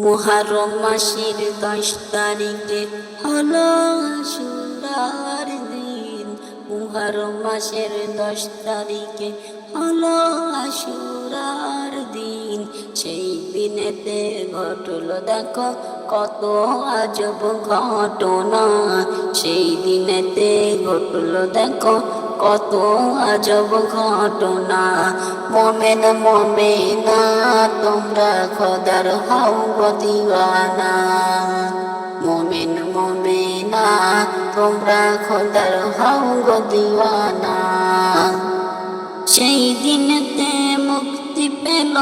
মুহররম মাসের 10 তারিখে হলো আশুরার দিন। মুহররম মাসের 10 তারিখে হলো আশুরার দিন। সেই দিনেতে ঘটলো দেখো কত আজব ঘটনা। সেই দিনেতে ঘটলো দেখো কত আজব ঘটনা। মোমেন মোমেনা তোমরা খোদার হও গো দিওয়ানা। মোমেন মোমেনা তোমরা খোদার হও গো দিওয়ানা। সেই দিনেতে মুক্তি পেল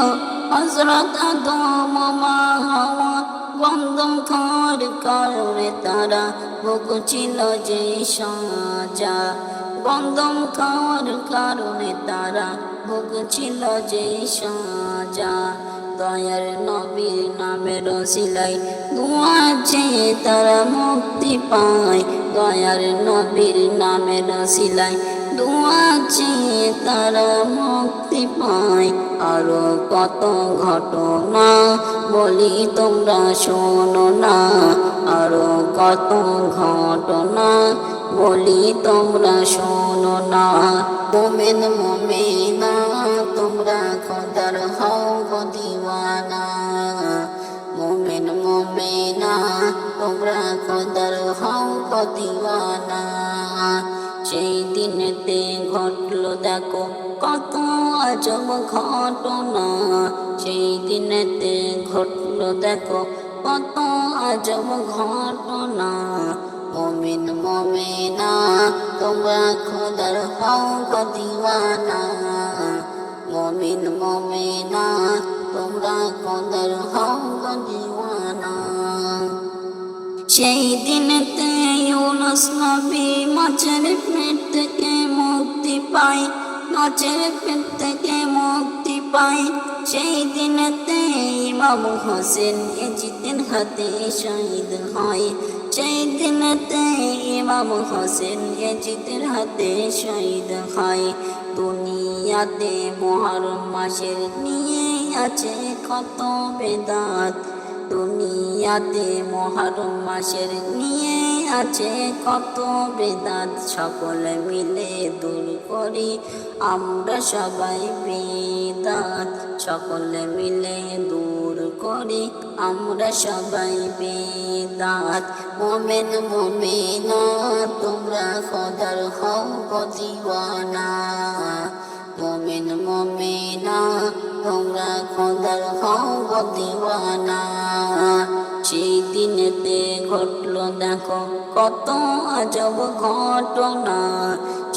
হযরত আদম ও মা হাওয়া। গন্ধম খাওয়ার কারণে তারা ভুগছিল যে সাজা। গন্ধম খাওয়ার কারণে তারা ভুগছিল যে সাজা। দয়ার নবীর নামের ওসিলায় দুআ চেয়ে তারা মুক্তি পায়। দয়ার নবীর নামের ওসিলায় দুআ চেয়ে তারা মুক্তি পায়। আরো কত ঘটনা বলি তোমরা শোনো না। আরো কত ঘটনা বলি তোমরা শোনো না। মোমেন মোমেনা তোমরা খোদার হও গো দিওয়ানা। মোমেন মোমেনা তোমরা খোদার হও গো দিওয়ানা। সেই দিনেতে ঘটলো দেখো কত আজব ঘটনা। সেই দিনেতে ঘটলো দেখো কত আজব ঘটনা। মোমিন মোমেনা তোমরা খোদার হও গো দিওয়ানা। মোমিন মোমেনা তোমরা খোদার হও গো দিওয়ানা। সেই দিনেতে ইউনুস নবী মাছের পেট থেকে মুক্তি পায়। মাছের পেট থেকে মুক্তি পায়। সেই দিনেতে ইমাম হোসেন এজিদের হাতে শহীদ হয়। সেই দিনেতে ইমাম হোসেন এজিদের হাতে শহীদ হয়। দুনিয়াতে মুহররম মাসের নিয়ে আছে কত বেদাত। দুনিয়াতে মুহররম মাসের নিয়ে আছে কত বেদাত। সকলে মিলে দূর করি আমরা সবাই বেদাত। সকলে মিলে দূর করি আমরা সবাই বেদাত। মোমেন মোমেনা তোমরা খোদার হও গো দিওয়ানা। মোমেন মোমেনা তোমরা খোদার হও গো দিওয়ানা। সেই দিনেতে ঘটলো দেখো কত আজব ঘটনা।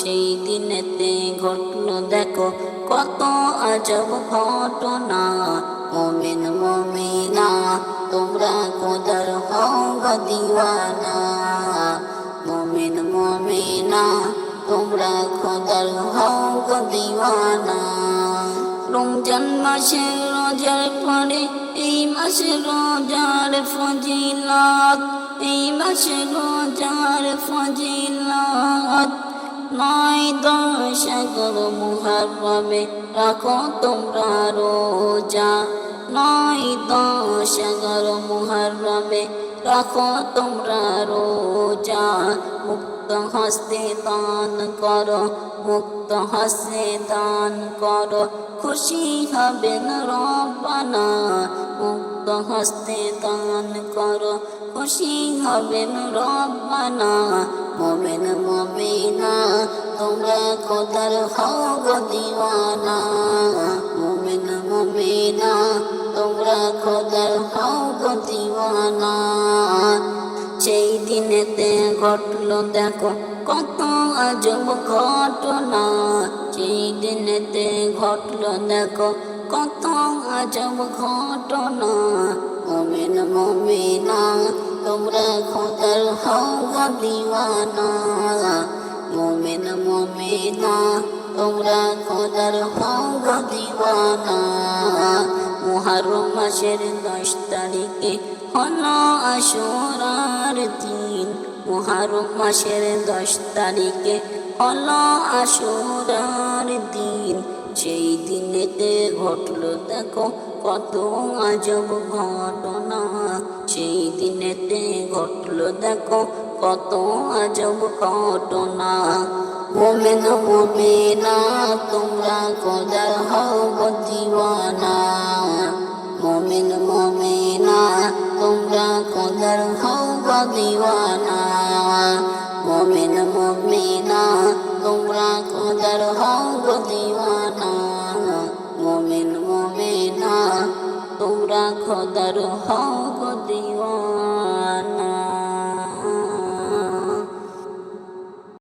সেই দিনেতে ঘটলো দেখো কত আজব ঘটনা। মোমেন মোমেনা তোমরা খোদার হও গো দিওয়ানা। মোমেন মোমেনা তোমরা খোদার হও গো দিওয়ানা। রমজান মাসে রোজার পরে এই মাসে রোজার ফজিলত। এই মাসে রোজার ফজিলত। 9-10 11 মুহররমে রাখো তোমরা রোজা। 9-10 11 মুহররমে রাখো তোমরা রোজা। মুক্ত হস্তে দান করো। মুক্ত হস্তে দান করো খুশি হবেন রব্বানা। মুক্ত হস্তে দান করো খুশি হবেন রব্বানা। মোমেন মোমেনা তোমরা খোদার হও গো দিওয়ানা। মোমেন মোমেনা তোমরা খোদার হও গো দিওয়ানা। সেই দিনেতে ঘটলো দেখো কত আজব ঘটনা। সেই দিনেতে ঘটলো দেখো কত আজব ঘটনা। মোমেন মোমেনা তোমরা খোদার হও গো দিওয়ানা। মোমেন মোমেনা তোমরা খোদার হও গো দিওয়ানা। মুহররম মাসের 10 তারিখে হলো আশুরার দিন। মুহররম মাসের 10 তারিখে হলো আশুরার দিন। সেই দিনেতে ঘটলো দেখো কত আজব ঘটনা। সেই দিনেতে ঘটলো দেখো কত আজব ঘটনা। মোমেন মোমেনা তোমরা খোদার হও গো দিওয়ানা। মোমেন মোমেনা তোমরা খোদার হও গো দিওয়ানা। মোমেন মোমেনা তোমরা খোদার হও গো দিওয়ানা। মোমেন মোমেনা তোমরা খোদার হও গো